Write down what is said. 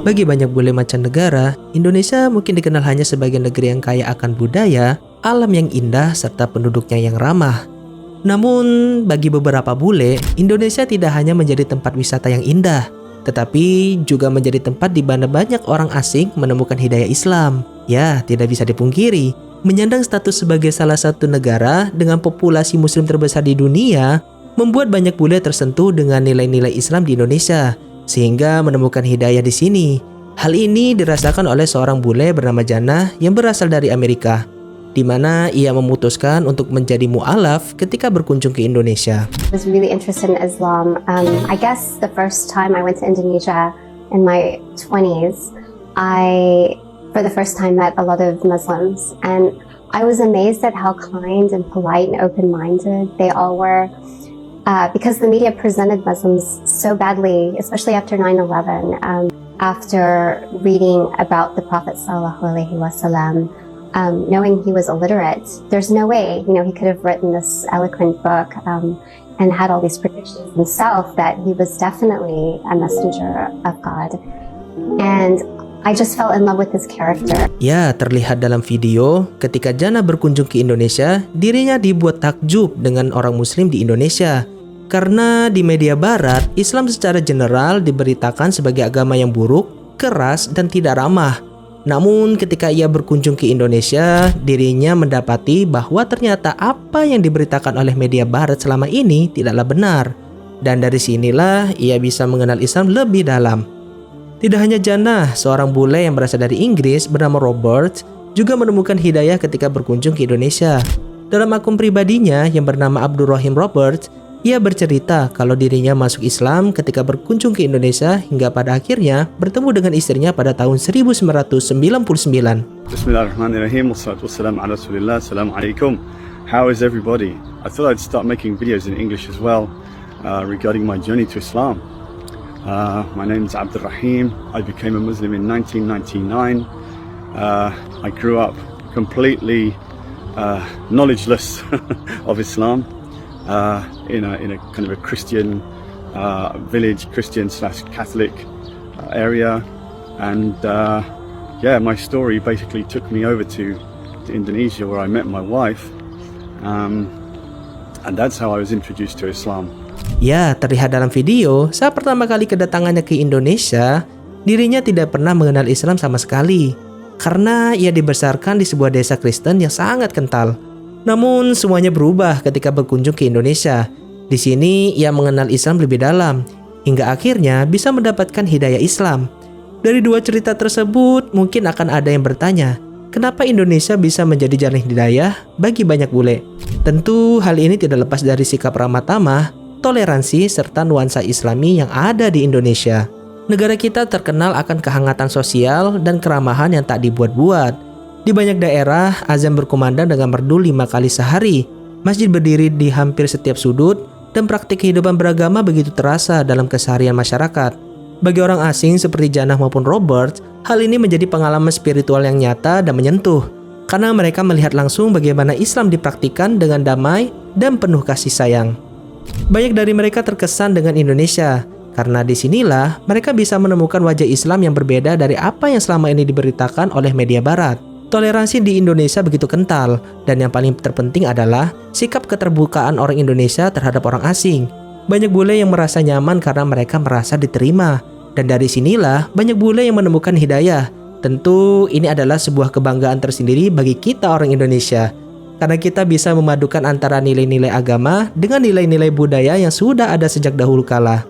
Bagi banyak bule mancanegara, Indonesia mungkin dikenal hanya sebagai negeri yang kaya akan budaya, alam yang indah, serta penduduknya yang ramah. Namun, bagi beberapa bule, Indonesia tidak hanya menjadi tempat wisata yang indah, tetapi juga menjadi tempat di mana banyak orang asing menemukan hidayah Islam. Ya, tidak bisa dipungkiri, menyandang status sebagai salah satu negara dengan populasi muslim terbesar di dunia, membuat banyak bule tersentuh dengan nilai-nilai Islam di Indonesia, sehingga menemukan hidayah di sini. Hal ini dirasakan oleh seorang bule bernama Jannah yang berasal dari Amerika, di mana ia memutuskan untuk menjadi mu'alaf ketika berkunjung ke Indonesia. I was really interested in Islam. I guess the first time I went to Indonesia in my 20s, I, for the first time, met a lot of Muslims, and I was amazed at how kind and polite and open-minded they all were. Because the media presented Muslims so badly, especially after 9/11. After reading about the Prophet ﷺ, knowing he was illiterate, there's no way, he could have written this eloquent book and had all these predictions himself that he was definitely a messenger of God. And I just fell in love with his character. Ya, terlihat dalam video ketika Jannah berkunjung ke Indonesia, dirinya dibuat takjub dengan orang muslim di Indonesia. Karena di media barat, Islam secara general diberitakan sebagai agama yang buruk, keras, dan tidak ramah. Namun ketika ia berkunjung ke Indonesia, dirinya mendapati bahwa ternyata apa yang diberitakan oleh media barat selama ini tidaklah benar. Dan dari sinilah ia bisa mengenal Islam lebih dalam. Tidak hanya Jannah, seorang bule yang berasal dari Inggris bernama Robert juga menemukan hidayah ketika berkunjung ke Indonesia. Dalam akun pribadinya yang bernama Abdul Rahim Robert, ia bercerita kalau dirinya masuk Islam ketika berkunjung ke Indonesia hingga pada akhirnya bertemu dengan istrinya pada tahun 1999. Bismillahirrahmanirrahim. Wassalatu wassalamu ala Rasulillah. Assalamualaikum. How is everybody? I thought I'd start making videos in English as well regarding my journey to Islam. My name is Abdul Rahim. I became a Muslim in 1999. I grew up completely knowledgeless of Islam. In a kind of a Christian village, Christian/Catholic area, and my story basically took me over to Indonesia, where I met my wife, and that's how I was introduced to Islam. Ya, terlihat dalam video saat pertama kali kedatangannya ke Indonesia, dirinya tidak pernah mengenal Islam sama sekali, karena ia dibesarkan di sebuah desa Kristen yang sangat kental. Namun semuanya berubah ketika berkunjung ke Indonesia. Di sini ia mengenal Islam lebih dalam, hingga akhirnya bisa mendapatkan hidayah Islam. Dari dua cerita tersebut, mungkin akan ada yang bertanya, kenapa Indonesia bisa menjadi jalan hidayah bagi banyak bule? Tentu hal ini tidak lepas dari sikap ramah tamah, toleransi, serta nuansa Islami yang ada di Indonesia. Negara kita terkenal akan kehangatan sosial dan keramahan yang tak dibuat-buat. Di banyak daerah, azan berkumandang dengan merdu 5 kali sehari. Masjid berdiri di hampir setiap sudut, dan praktik kehidupan beragama begitu terasa dalam keseharian masyarakat. Bagi orang asing seperti Jannah maupun Robert, hal ini menjadi pengalaman spiritual yang nyata dan menyentuh, karena mereka melihat langsung bagaimana Islam dipraktikkan dengan damai dan penuh kasih sayang. Banyak dari mereka terkesan dengan Indonesia, karena disinilah mereka bisa menemukan wajah Islam yang berbeda dari apa yang selama ini diberitakan oleh media barat. Toleransi di Indonesia begitu kental, dan yang paling terpenting adalah sikap keterbukaan orang Indonesia terhadap orang asing. Banyak bule yang merasa nyaman karena mereka merasa diterima, dan dari sinilah banyak bule yang menemukan hidayah. Tentu ini adalah sebuah kebanggaan tersendiri bagi kita orang Indonesia, karena kita bisa memadukan antara nilai-nilai agama dengan nilai-nilai budaya yang sudah ada sejak dahulu kala.